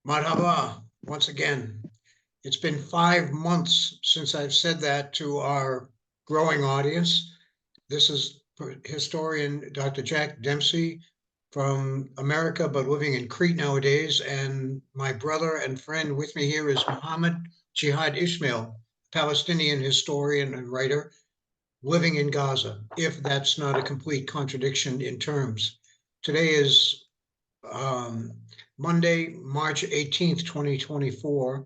Marhaba, once again. It's been 5 months since I've said that to our growing audience. This is historian Dr. Jack Dempsey from America, but living in Crete nowadays. And my brother and friend with me here is Muhammad Jihad Ismael, Palestinian historian and writer living in Gaza, if that's not a complete contradiction in terms. Today is Monday, March 18th, 2024.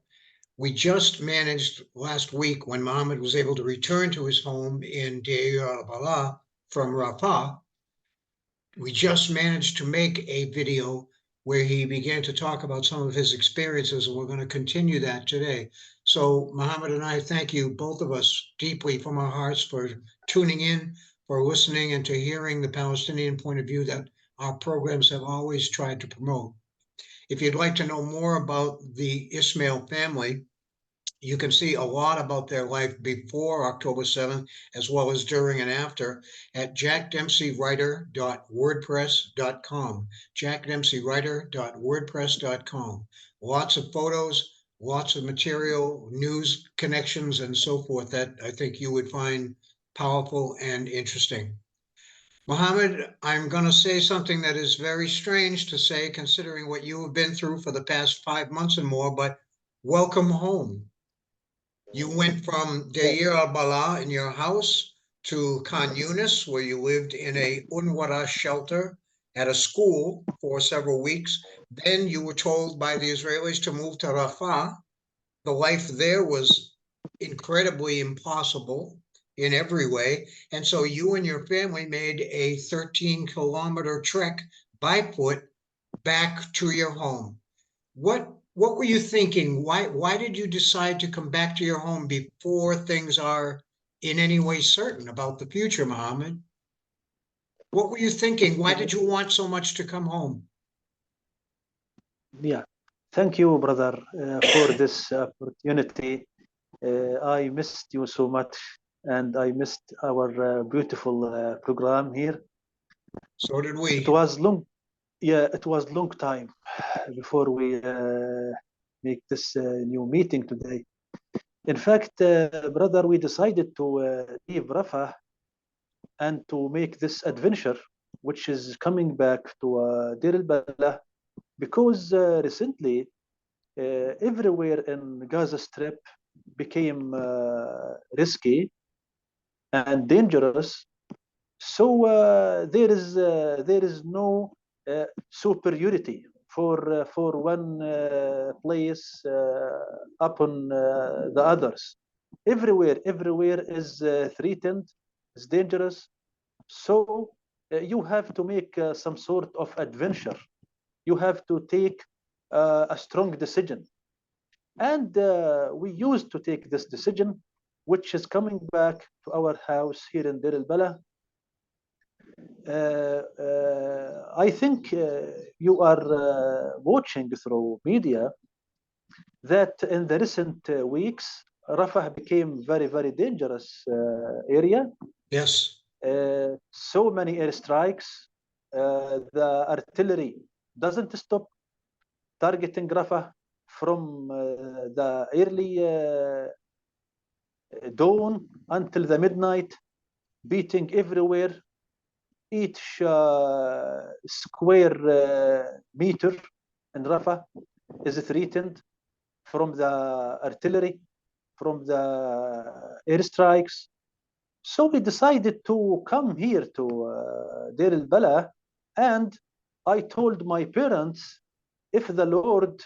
We just managed last week, when Muhammad was able to return to his home in Deir al Balah from Rafah, we just managed to make a video where he began to talk about some of his experiences, and we're going to continue that today. So Muhammad and I thank you, both of us, deeply from our hearts for tuning in, for listening, and to hearing the Palestinian point of view that our programs have always tried to promote. If you'd like to know more about the Ismael family, you can see a lot about their life before October 7th, as well as during and after, at jackdempseywriter.wordpress.com. jackdempseywriter.wordpress.com. Lots of photos, lots of material, news connections, and so forth that I think you would find powerful and interesting. Muhammad, I'm going to say something that is very strange to say, considering what you have been through for the past 5 months and more, but welcome home. You went from Deir al Balah in your house to Khan Younis, where you lived in a UNRWA shelter at a school for several weeks. Then you were told by the Israelis to move to Rafah. The life there was incredibly impossible in every way. And so you and your family made a 13-kilometer trek by foot back to your home. What were you thinking? Why did you decide to come back to your home before things are in any way certain about the future, Muhammad? What were you thinking? Why did you want so much to come home? Yeah, thank you, brother, for this opportunity. I missed you so much, and I missed our beautiful program here. So did we. It was long, yeah, it was long time before we make this new meeting today. In fact, brother, we decided to leave Rafah and to make this adventure, which is coming back to Deir al Balah, because recently everywhere in Gaza Strip became risky and dangerous. So there is no superiority for one place upon the others. Everywhere is threatened, is dangerous. So you have to make some sort of adventure. You have to take a strong decision. And we used to take this decision, which is coming back to our house here in Deir al Balah. I think you are watching through media that in the recent weeks, Rafah became very dangerous area. Yes. So many airstrikes. The artillery doesn't stop targeting Rafah from the early dawn until the midnight, beating everywhere. Each square meter in Rafah is threatened from the artillery, from the airstrikes. So we decided to come here to Deir al Balah, and I told my parents, if the Lord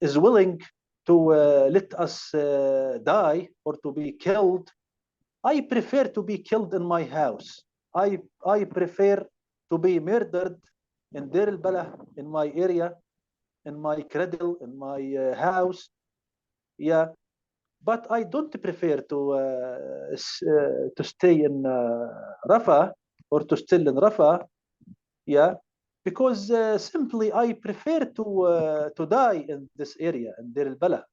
is willing to let us die or to be killed, I prefer to be killed in my house. I prefer to be murdered in Deir al Balah, in my area, in my cradle, in my house. Yeah, but I don't prefer to stay in Rafah or to still in Rafah. Yeah, because simply I prefer to die in this area in Deir al Balah.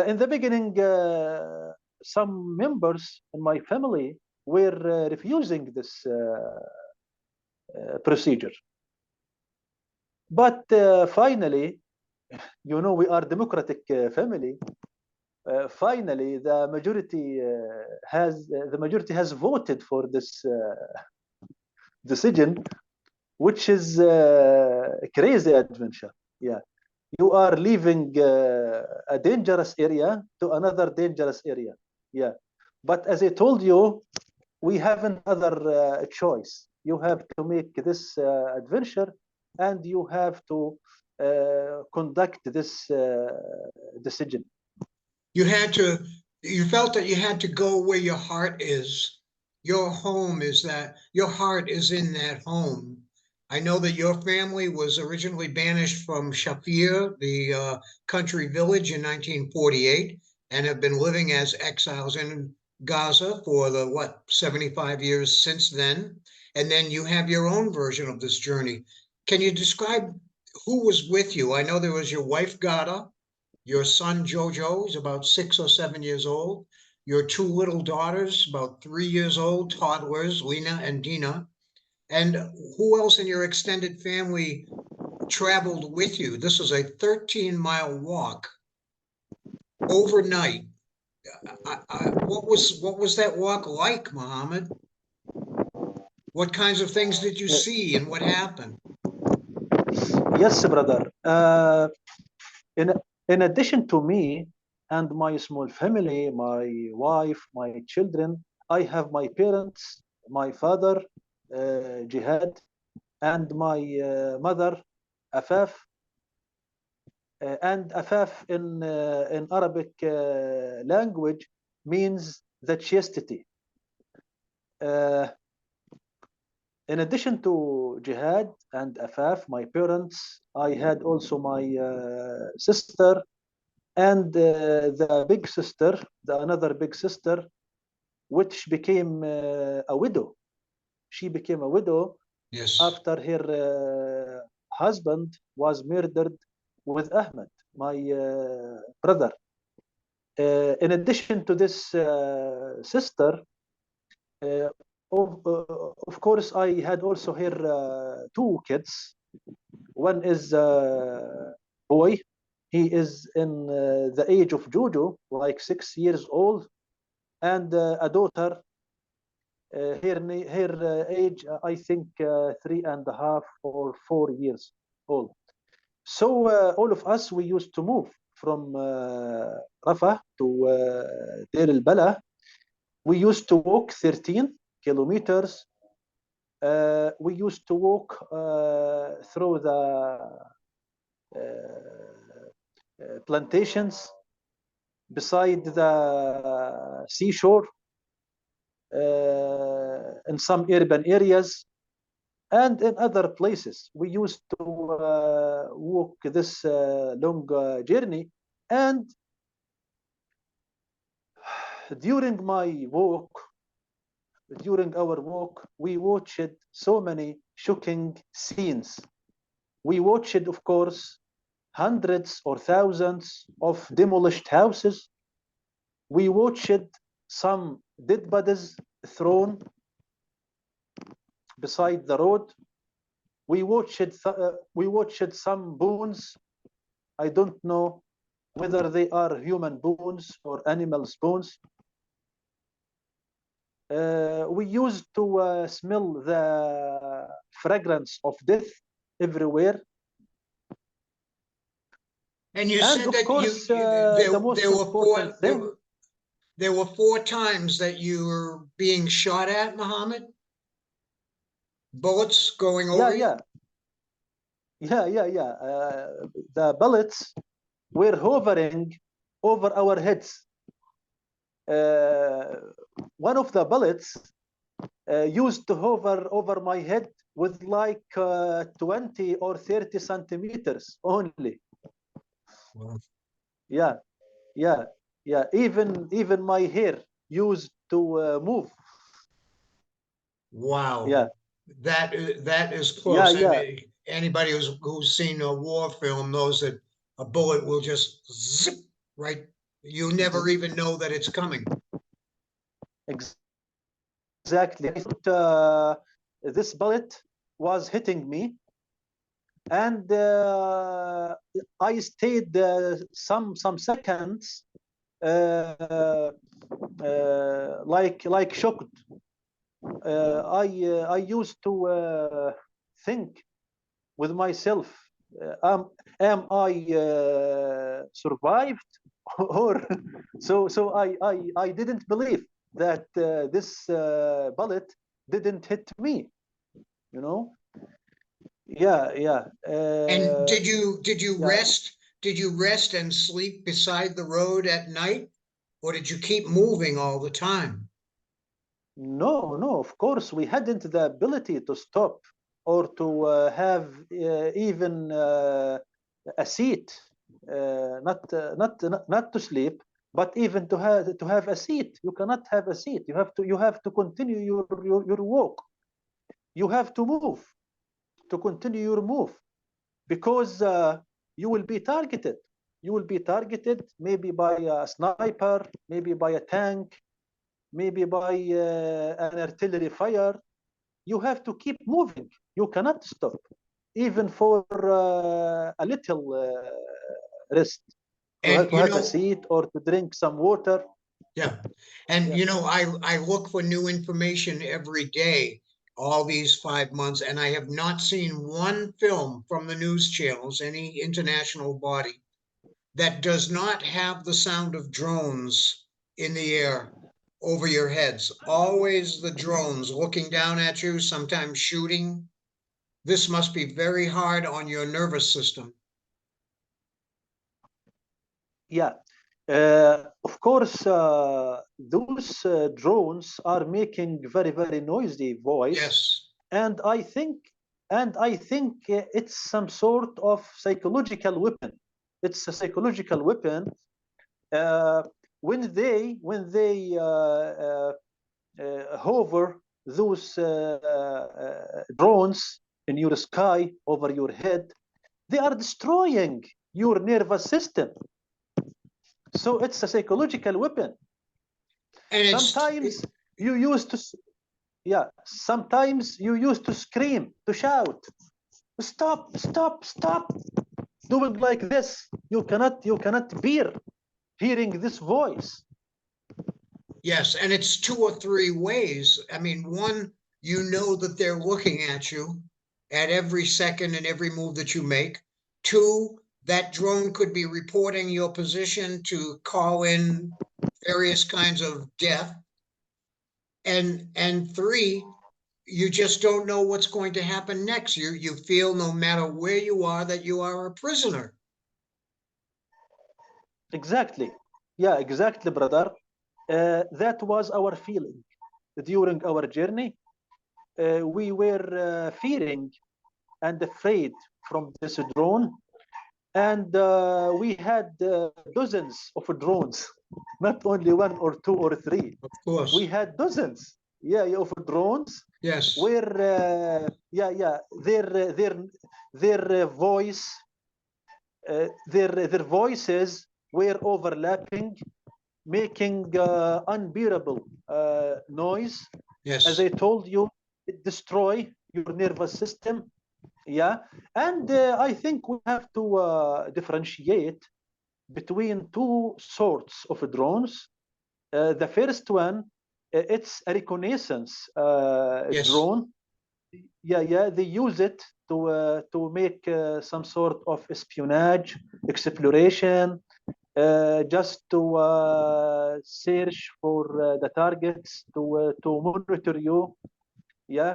In the beginning, some members in my family were refusing this procedure. But finally, you know, we are democratic family. Finally, the majority has voted for this decision, which is a crazy adventure. Yeah, you are leaving a dangerous area to another dangerous area. Yeah, but as I told you, we have another choice. You have to make this adventure, and you have to conduct this decision. You felt that you had to go where your heart is. Your home is that, your heart is in that home. I know that your family was originally banished from Shaphir, the country village, in 1948, and have been living as exiles in Gaza for the, what, 75 years since then. And then you have your own version of this journey. Can you describe who was with you? I know there was your wife, Gada, your son Jojo is about 6 or 7 years old. Your two little daughters, about 3 years old, toddlers, Lena and Dina. And who else in your extended family traveled with you? This was a 13-mile walk overnight. What was that walk like, Muhammad? What kinds of things did you see and what happened? Yes, brother. In in addition to me and my small family, my wife, my children, I have my parents, my father, Jihad, and my mother, Afaf. And Afaf in Arabic language means the chastity. Uh, in addition to Jihad and Afaf, my parents, I had also my sister and the big sister, another big sister, which became a widow. She became a widow Yes. after her husband was murdered with Ahmed, my brother. In addition to this sister, uh, of course, I had also her two kids. One is a boy. He is in the age of Jojo, like 6 years old, and a daughter. Her age, I think, 3.5 or 4 years old. So all of us, we used to move from Rafah to Deir al Balah. We used to walk 13 kilometers. We used to walk through the plantations beside the seashore in some urban areas and in other places. We used to walk this long journey, and during our walk, we watched so many shocking scenes. We watched, of course, hundreds or thousands of demolished houses. We watched some dead bodies thrown beside the road. We watched some bones. I don't know whether they are human bones or animals' bones. We used to smell the fragrance of death everywhere. And you And said of that course, the most there were important thing. there were 4 times that you were being shot at, Muhammad? Bullets going Yeah, over you? yeah. The bullets were hovering over our heads. One of the bullets used to hover over my head with like 20 or 30 centimeters only. Wow. Yeah, yeah, yeah. Even my hair used to move. Wow. Yeah, That is yeah, close. And yeah. anybody who's seen a war film knows that a bullet will just zip right. You never even know that it's coming. Exactly. I thought this bullet was hitting me, and I stayed some seconds like shocked. I used to think with myself, am I survived or I didn't believe that this bullet didn't hit me, you know. Yeah. And did you Yeah. rest? Did you rest and sleep beside the road at night, or did you keep moving all the time? No, of course, we hadn't the ability to stop or to have even a seat, not to sleep, but even to have a seat. You cannot have a seat. You have to continue your walk. You have to move to continue your move because you will be targeted. You will be targeted maybe by a sniper, maybe by a tank, maybe by an artillery fire. You have to keep moving. You cannot stop, even for a little rest, And to have a seat or to drink some water. yeah, and Yeah. I look for new information every day, all these 5 months, and I have not seen one film from the news channels, any international body, that does not have the sound of drones in the air over your heads. Always the drones looking down at you, sometimes shooting. This must be very hard on your nervous system. Yeah. Of course, those drones are making very noisy voice, Yes, and I think it's some sort of psychological weapon. It's a psychological weapon. Uh, when they hover those drones in your sky over your head, they are destroying your nervous system. So it's a psychological weapon. and Sometimes you used to, yeah, sometimes you used to scream, to shout, stop, doing like this. You cannot bear hearing this voice. yes, and it's two or three ways. I mean, one, you know that they're looking at you at every second and every move that you make. Two, that drone could be reporting your position to call in various kinds of death. And three, you just don't know what's going to happen next. You feel no matter where you are that you are a prisoner. Exactly. Yeah, exactly, brother. That was our feeling during our journey. We were fearing and afraid from this drone, and we had dozens of drones, not only one or two or three. Of We course. had dozens, of drones Yes. where, their voice, their voices were overlapping, making unbearable noise. As Yes. I told you, it destroy your nervous system. Yeah, and I think we have to differentiate between two sorts of drones. The first one, it's a reconnaissance Yes. drone. They use it to make some sort of espionage, exploration, just to search for the targets, to monitor you. Yeah,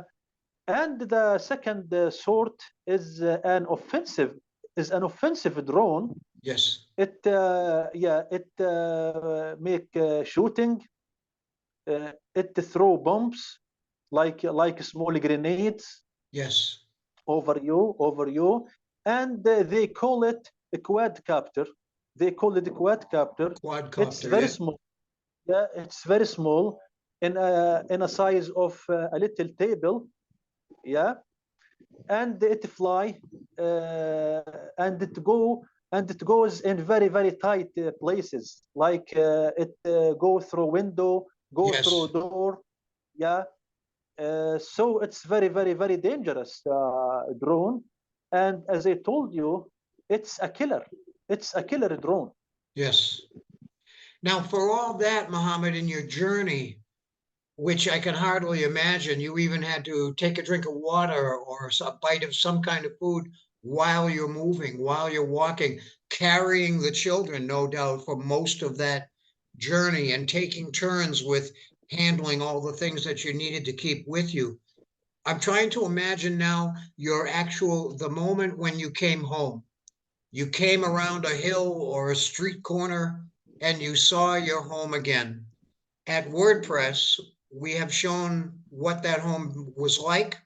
and the second sort is an offensive drone. Yes. It make shooting. It throw bombs like small grenades Yes. over you, and they call it a quadcopter. They call it a quadcopter. It's Quadcopter. very Yeah. small. Yeah, it's very small in a size of a little table. Yeah, and it fly and it goes in very tight places, like it go through window, go through Yes. door. Yeah, so it's very dangerous drone. And as I told you, it's a killer. It's a killer drone. Yes. Now, for all that, Muhammad, in your journey, which I can hardly imagine, you even had to take a drink of water or a bite of some kind of food while you're moving, while you're walking, carrying the children, no doubt, for most of that journey and taking turns with handling all the things that you needed to keep with you. I'm trying to imagine now the moment when you came home. You came around a hill or a street corner and you saw your home again. At WordPress, we have shown what that home was like,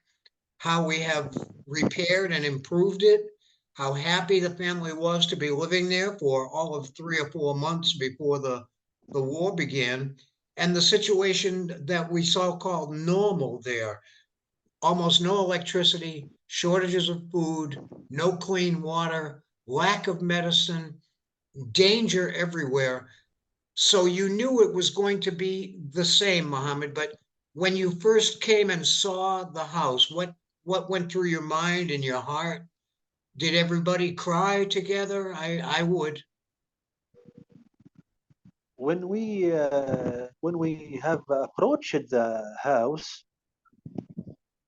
how we have repaired and improved it, how happy the family was to be living there for all of 3 or 4 months before the war began, and the situation that we saw called normal there. Almost no electricity, shortages of food, no clean water, lack of medicine, danger everywhere. So you knew it was going to be the same, Mohammed. But when you first came and saw the house, what went through your mind and your heart? Did everybody cry together? I would. When we have approached the house,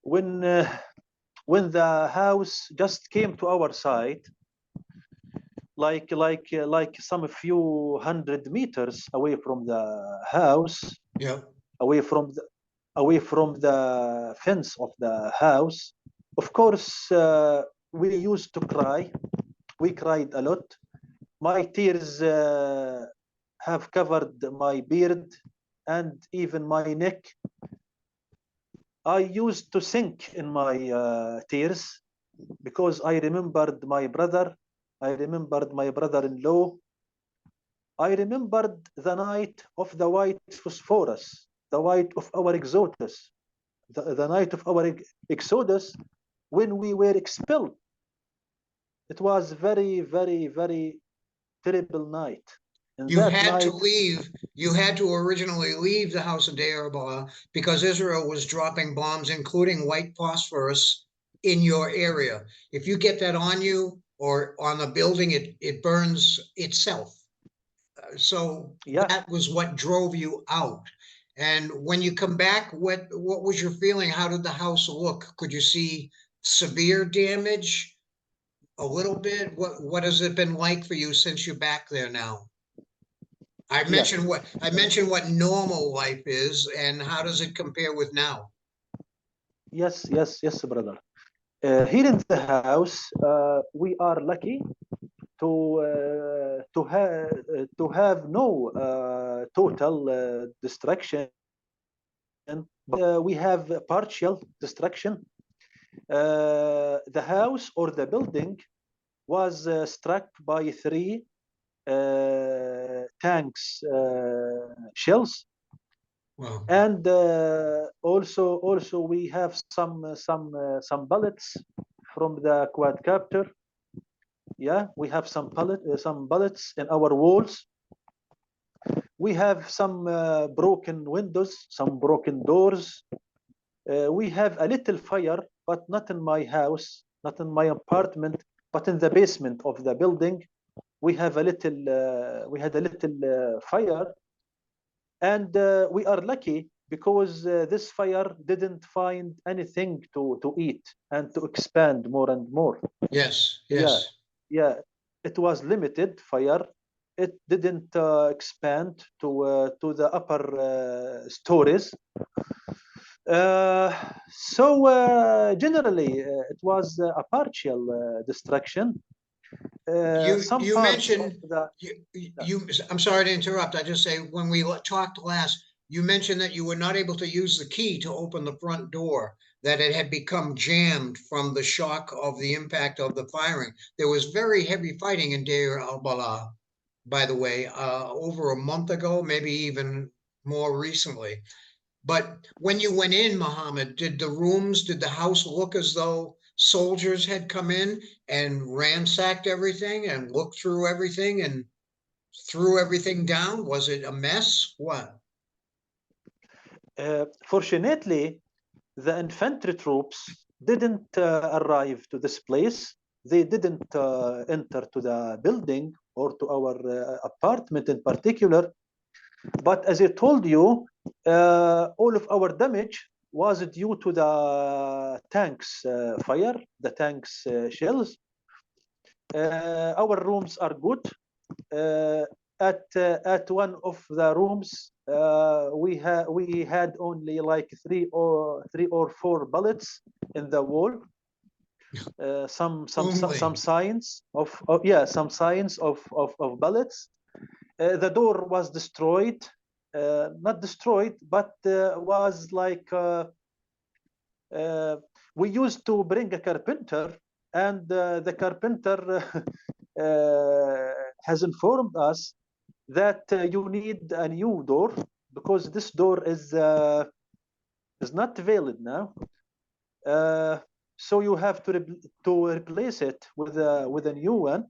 when uh, when the house just came to our side, like some few hundred meters away from the house, Yeah. away from the fence of the house. Of course, we used to cry. We cried a lot. My tears have covered my beard and even my neck. I used to sink in my tears because I remembered my brother. I remembered my brother-in-law. I remembered the night of the white phosphorus, the night of our exodus, the night of our exodus when we were expelled. It was very, very, very terrible night. In You that had to night, leave. You had to originally leave the house of Deir al Balah because Israel was dropping bombs, including white phosphorus, in your area. If you get that on you or on a building, it burns itself. So yeah, that was what drove you out. And when you come back, what was your feeling? How did the house look? Could you see severe damage? A little bit? What has it been like for you since you're back there now? yes, I mentioned what normal life is and how does it compare with now? yes, yes, yes, brother. Here in the house, we are lucky to have no total destruction, but we have partial destruction. The house or the building was struck by three tanks shells, Well, and also we have some bullets from the quadcopter. Yeah, we have some bullets in our walls. We have some broken windows, some broken doors. We have a little fire, but not in my house, not in my apartment, but in the basement of the building. We have a little, we had a little fire, and we are lucky because this fire didn't find anything to eat and to expand more and more. yes, Yeah, yes. yeah, it was limited fire. It didn't expand to the upper stories. Generally, it was a partial destruction. Some You parts of mentioned the I'm sorry to interrupt. I just say when we talked last, you mentioned that you were not able to use the key to open the front door, that it had become jammed from the shock of the impact of the firing. There was very heavy fighting in Deir al Balah, by the way, over a month ago, maybe even more recently. But when you went in, Mohammed, did the house look as though soldiers had come in and ransacked everything and looked through everything and threw everything down? Was it a mess? What? fortunately, the infantry troops didn't arrive to this place. they didn't enter to the building or to our apartment in particular. But as I told you, all of our damage was due to the tanks fire, the tanks shells. Our rooms are good. At one of the rooms, we had only like three or four bullets in the wall. Some signs of some signs of bullets. The door was destroyed, not destroyed, but was like we used to bring a carpenter, and the carpenter has informed us that you need a new door because this door is not valid now. So you have to replace it with a new one.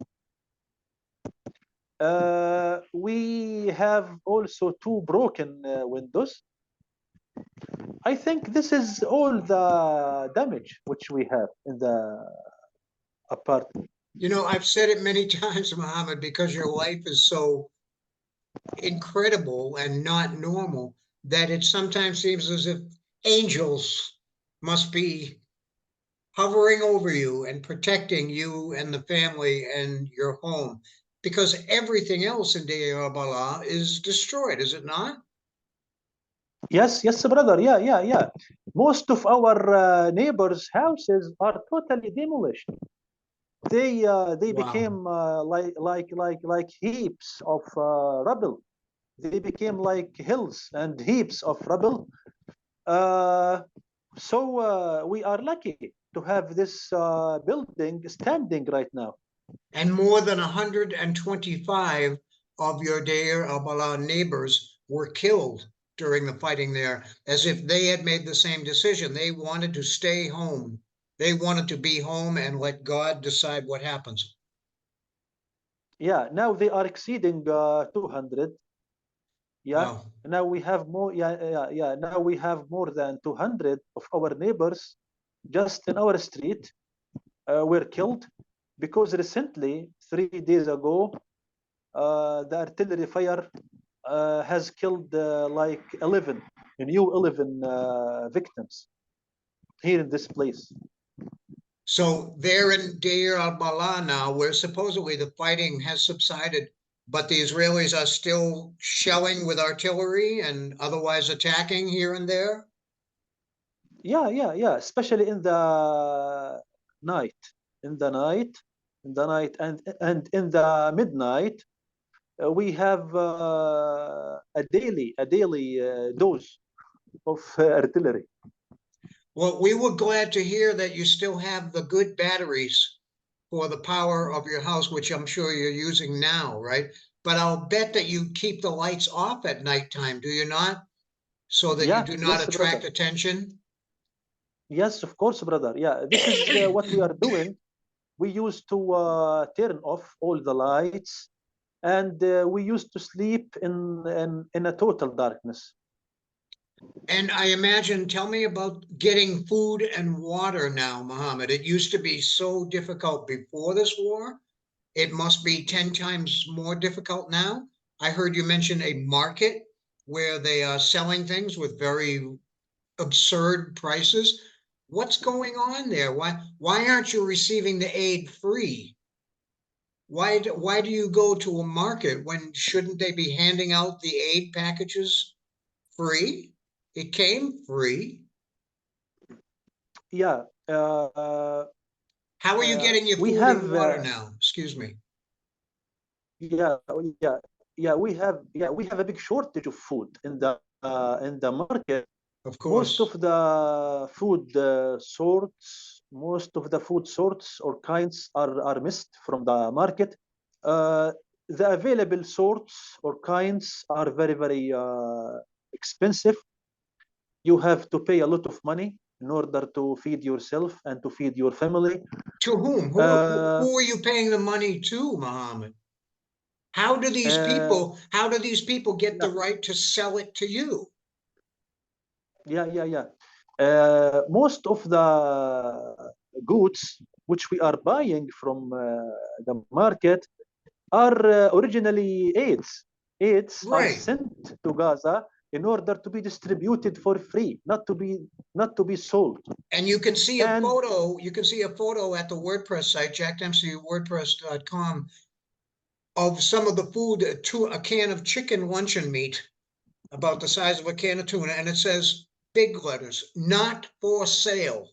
We have also two broken windows. I think this is all the damage which we have in the apartment. You know, I've said it many times, Muhammad, because your life is so incredible and not normal that it sometimes seems as if angels must be hovering over you and protecting you and the family and your home, because everything else in Deir al Balah is destroyed, is it not? Yes, brother. Yeah. Most of our neighbors' houses are totally demolished. They Wow. became like heaps of rubble. They became like hills and heaps of rubble. So we are lucky to have this building standing right now. And more than 125 of your Deir al Balah neighbors were killed during the fighting there, as if they had made the same decision. They wanted to stay home. They wanted to be home and let God decide what happens. Yeah, now they are exceeding 200. Yeah, Wow. now we have more. Yeah. Now we have more than 200 of our neighbors just in our street were killed because recently, 3 days ago, the artillery fire has killed like 11, a new 11 victims here in this place. So they're in Deir al Balah now, where supposedly the fighting has subsided, but the Israelis are still shelling with artillery and otherwise attacking here and there. Yeah. Especially in the night, in the night, and in the midnight, we have a daily dose of artillery. Well, we were glad to hear that you still have the good batteries for the power of your house, which I'm sure you're using now, right? But I'll bet that you keep the lights off at nighttime, do you not? So that you do not Yes, attract brother. attention. Yes, of course, brother. Yeah, this is what we are doing. We used to turn off all the lights, and we used to sleep in a total darkness. And I imagine, tell me about getting food and water now, Muhammad. It used to be so difficult before this war. It must be 10 times more difficult now. I heard you mention a market where they are selling things with very absurd prices. What's going on there? Why aren't you receiving the aid free? Why do you go to a market when shouldn't they be handing out the aid packages free? It came free. Yeah, How are you getting your we food and have water now? Excuse me. yeah yeah we have a big shortage of food in the market. Of Most of course. the food most of the food sorts or kinds are missed from the market. Uh, the available sorts or kinds are very expensive. You have to pay a lot of money in order to feed yourself and to feed your family. To whom? Uh, Who are you paying the money to, Muhammad? uh, How do these people get yeah, the right to sell it to you? yeah. Most of the goods which we are buying from the market are originally aids. Aids are Right. sent to Gaza in order to be distributed for free, not to be sold. And you can see a And photo, you can see a photo at the WordPress site, jackdempseywordpress.com, of some of the food, a can of chicken luncheon meat about the size of a can of tuna, and it says big letters, not for sale,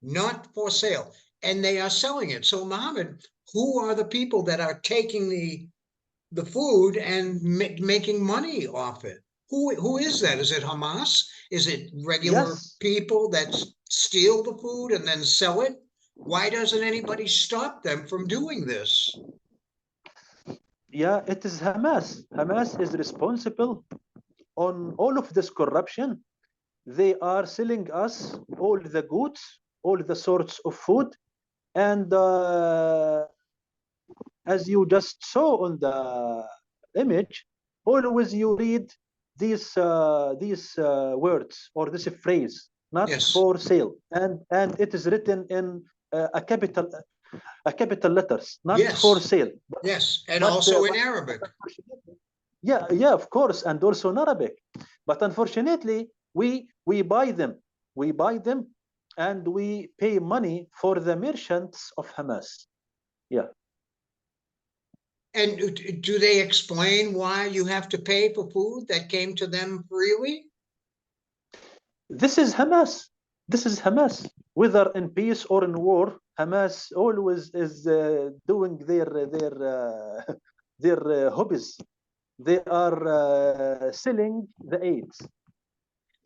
not for sale. And they are selling it. So Mohammed, who are the people that are taking the food and making money off it? Who is that? Is it Hamas? Is it regular yes, people that steal the food and then sell it? Why doesn't anybody stop them from doing this? yeah, it is Hamas. Hamas is responsible on all of this corruption. They are selling us all the goods, all the sorts of food, and as you just saw on the image, always you read these words or this phrase, not Yes, for sale, and it is written in a capital letters, not for yes, sale. yes, and But, also in Arabic. unfortunately, yeah, of course, and also in Arabic. But unfortunately, we buy them, and we pay money for the merchants of Hamas. Yeah. And do they explain why you have to pay for food that came to them freely? This is Hamas. This is Hamas. Whether in peace or in war, Hamas always is doing their hobbies. They are selling the aids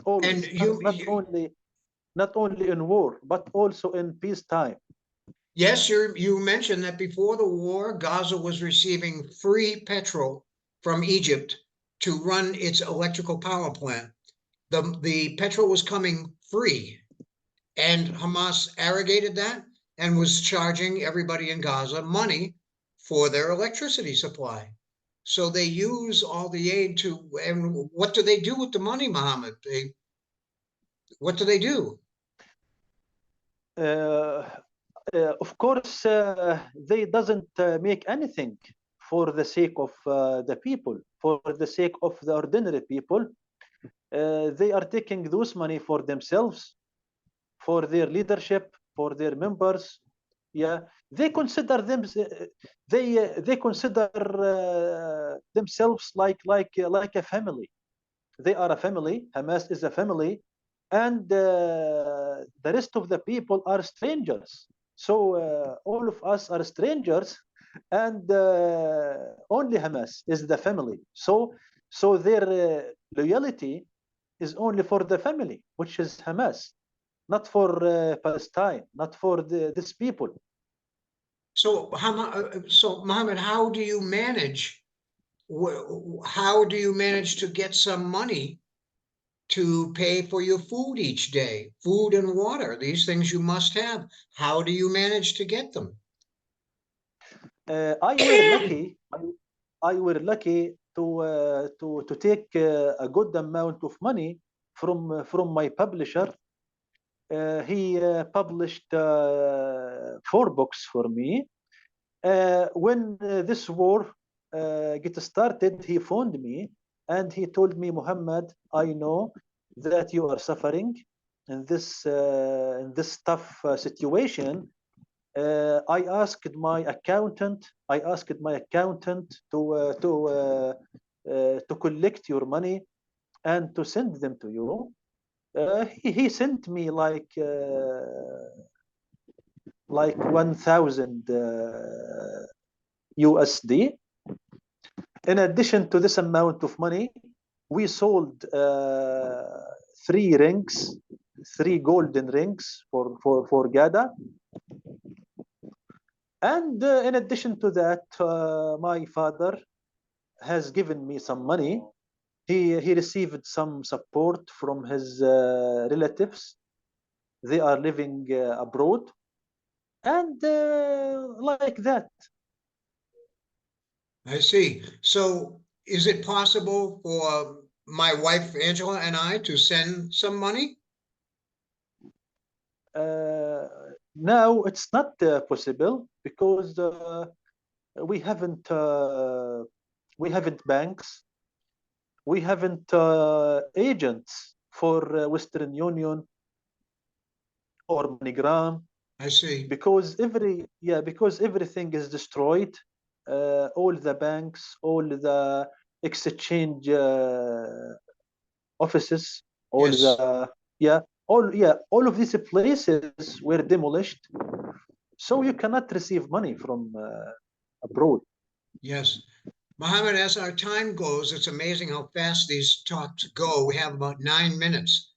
And always, not only in war but also in peacetime. yes, you mentioned that before the war, Gaza was receiving free petrol from Egypt to run its electrical power plant. The petrol was coming free, and Hamas arrogated that and was charging everybody in Gaza money for their electricity supply. So they use all the aid to, and what do they do with the money, Mohammed? What do they do? Uh, of course, they doesn't make anything for the sake of the people, for the sake of the ordinary people. They are taking those money for themselves, for their leadership, for their members. Yeah, they consider them. They consider themselves like a family. They are a family. Hamas is a family, and the rest of the people are strangers. So all of us are strangers, and only Hamas is the family. So their loyalty is only for the family, which is Hamas, not for Palestine, not for these people. So Mohammed, how do you manage? How do you manage to get some money to pay for your food each day? Food and water, these things you must have. How do you manage to get them? I were lucky. I were lucky to take a good amount of money from my publisher. He published 4 books for me. When this war get started, he phoned me and he told me, Muhammad, I know that you are suffering in this tough situation. I asked my accountant. I asked my accountant to collect your money and to send them to you. He sent me like 1,000 USD. In addition to this amount of money, we sold 3 rings, 3 golden rings for Gaza. And in addition to that, my father has given me some money. He received some support from his relatives. They are living abroad, and like that. I see. So is it possible for my wife Angela and I to send some money? Uh, now it's not possible because we haven't banks, we haven't agents for Western Union or MoneyGram, I see. because everything is destroyed. All the banks, all the exchange offices, all Yes. the all of these places were demolished, so you cannot receive money from abroad. Yes. Mohammed, as our time goes, it's amazing how fast these talks go. We have about 9 minutes.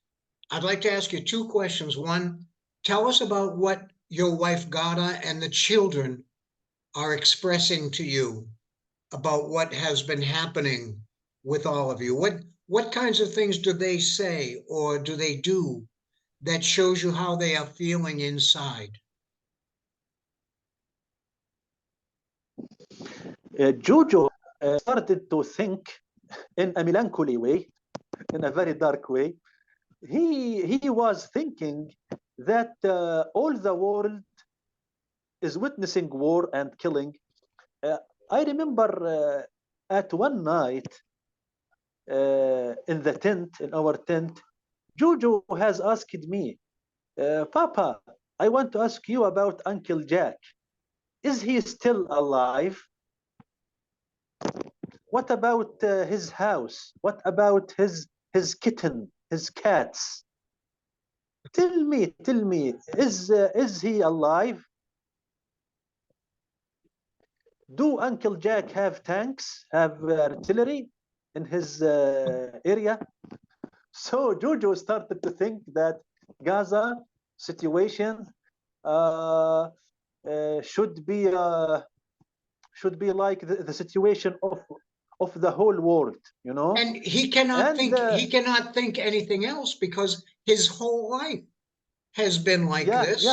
I'd like to ask you two questions. One, tell us about what your wife Gada and the children are expressing to you about what has been happening with all of you. What kinds of things do they say or do they do that shows you how they are feeling inside? Jojo started to think in a melancholy way, in a very dark way. He was thinking that all the world is witnessing war and killing. I remember at one night in our tent, Jojo has asked me, Papa, I want to ask you about Uncle Jack. Is he still alive? What about his house? What about his kitten, his cats? Tell me, is he alive? Do Uncle Jack have tanks, have artillery in his area? So Jojo started to think that Gaza situation uh, should be like the situation of the whole world, you know. And And he cannot think anything else because his whole life has been like yeah, this.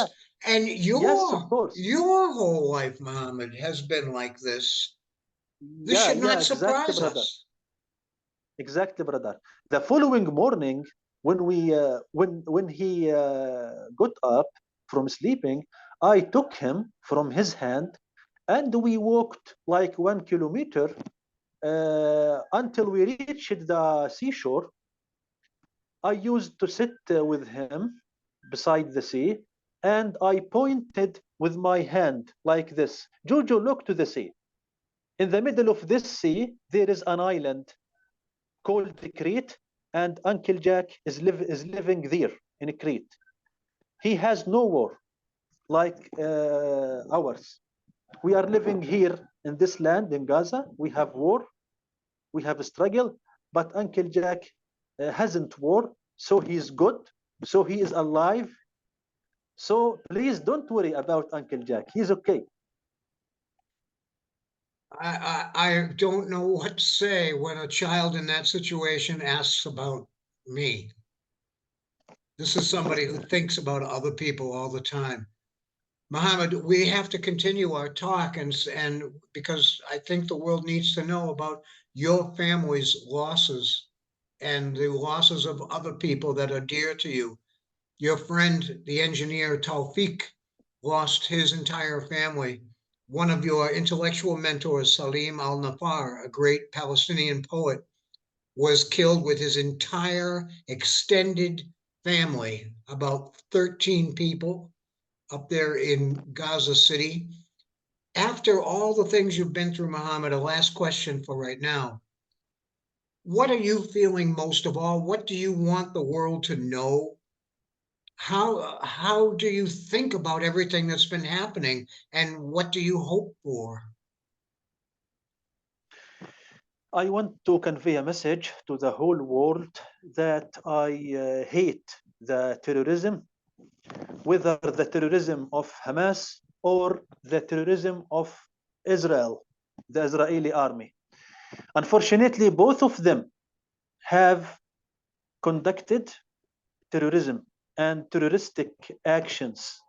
And yes, of course, your whole life, Muhammad, has been like this. This should yeah, not exactly, surprise brother. us. Exactly, brother. The following morning, when he got up from sleeping, I took him from his hand, and we walked like 1 kilometer until we reached the seashore. I used to sit with him beside the sea, and I pointed with my hand like this. Jojo, look to the sea. In the middle of this sea, there is an island called Crete, and Uncle Jack is living there in Crete. He has no war like ours. We are living here in this land in Gaza. We have war, we have a struggle, but Uncle Jack hasn't war, so he is good, so he is alive. So please don't worry about Uncle Jack. He's okay. I don't know what to say when a child in that situation asks about me. This is somebody who thinks about other people all the time. Mohammed, we have to continue our talk and because I think the world needs to know about your family's losses and the losses of other people that are dear to you. Your friend, the engineer Taufik, lost his entire family. One of your intellectual mentors, Salim Al Nafar, a great Palestinian poet, was killed with his entire extended family, about 13 people up there in Gaza City. After all the things you've been through, Muhammad, a last question for right now. What are you feeling most of all? What do you want the world to know? How do you think about everything that's been happening and what do you hope for? I want to convey a message to the whole world that I hate the terrorism, whether the terrorism of Hamas or the terrorism of Israel, the Israeli army. Unfortunately, both of them have conducted terrorism and terroristic actions.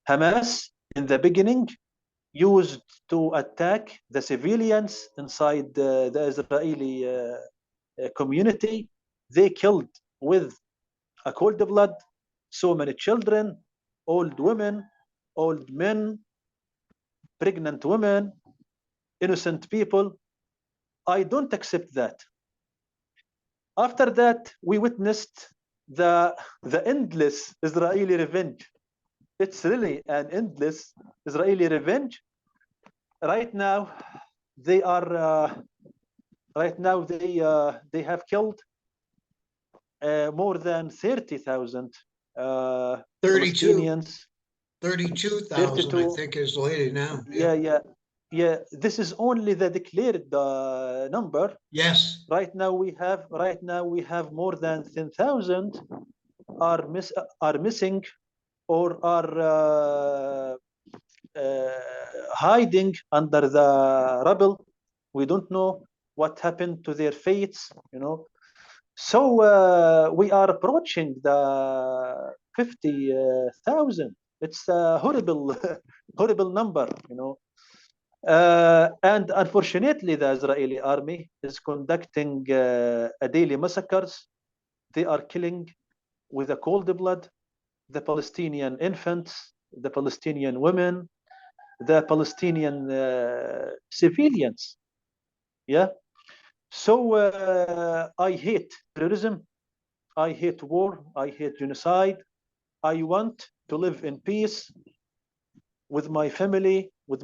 Hamas, in the beginning, used to attack the civilians inside the Israeli community. They killed with a cold blood so many children, old women, old men, pregnant women, innocent people. I don't accept that. After that, we witnessed the endless Israeli revenge. It's really an endless Israeli revenge. Right now, they are. Right now, they have killed more than 30,000 Palestinians. 32,000, I think, is the latest now. Yeah. This is only the declared number. Yes. Right now we have more than 10,000 are missing or are hiding under the rubble. We don't know what happened to their fates, So we are approaching the 50,000. It's a horrible, horrible number, And unfortunately, the Israeli army is conducting a daily massacres. They are killing with a cold blood the Palestinian infants, the Palestinian women, the Palestinian civilians. Yeah. So I hate terrorism. I hate war. I hate genocide. I want to live in peace with my family, with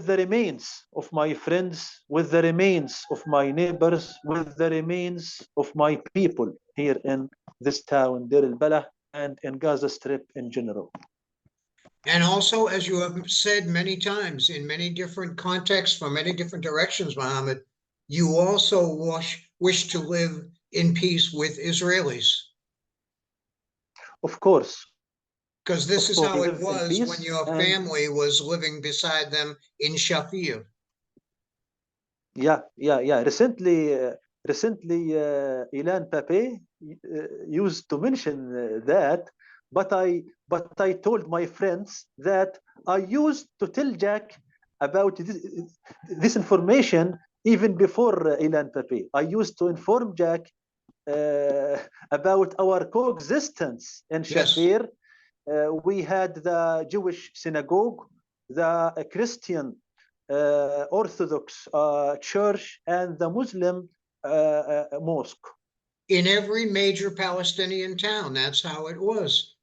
the remains of my friends, with the remains of my neighbors, with the remains of my people here in this town, Deir al Balah, and in Gaza Strip in general. And also, as you have said many times in many different contexts from many different directions, Muhammad, you also wish to live in peace with Israelis. Of course. Because this is how it was when your and family was living beside them in Shaphir. Yeah. Recently, Ilan Pape used to mention that, but I told my friends that I used to tell Jack about this information even before Ilan Pape. I used to inform Jack about our coexistence in Shaphir. Yes. We had the Jewish synagogue, the Christian Orthodox church, and the Muslim mosque. In every major Palestinian town, that's how it was.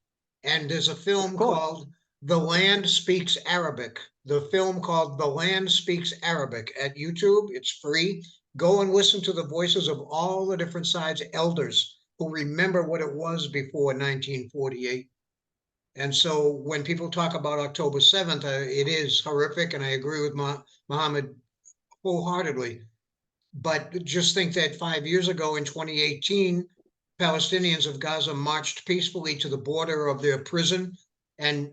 And there's a film called The Land Speaks Arabic. The film called The Land Speaks Arabic at YouTube. It's free. Go and listen to the voices of all the different sides, elders who remember what it was before 1948. And so when people talk about October 7th, it is horrific, and I agree with Muhammad wholeheartedly. But just think that 5 years ago in 2018, Palestinians of Gaza marched peacefully to the border of their prison and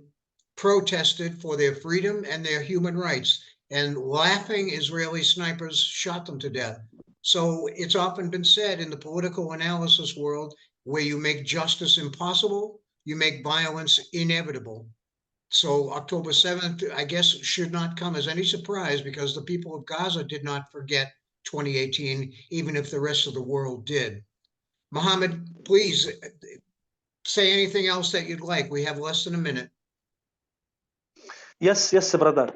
protested for their freedom and their human rights. And laughing Israeli snipers shot them to death. So it's often been said in the political analysis world, where you make justice impossible, you make violence inevitable. So October 7th, I guess, should not come as any surprise, because the people of Gaza did not forget 2018, even if the rest of the world did. Muhammad, please say anything else that you'd like. We have less than a minute. Yes, brother.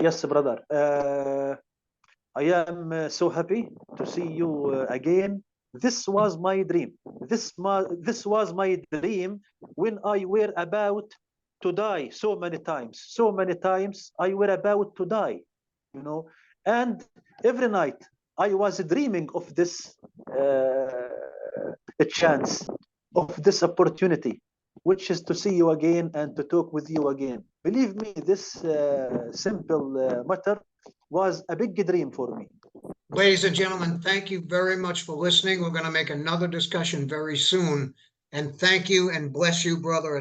I am so happy to see you again. This was my dream. This was my dream when I were about to die so many times. So many times I were about to die, And every night I was dreaming of this chance, of this opportunity, which is to see you again and to talk with you again. Believe me, this simple matter was a big dream for me. Ladies and gentlemen, thank you very much for listening. We're going to make another discussion very soon. And thank you and bless you, brother.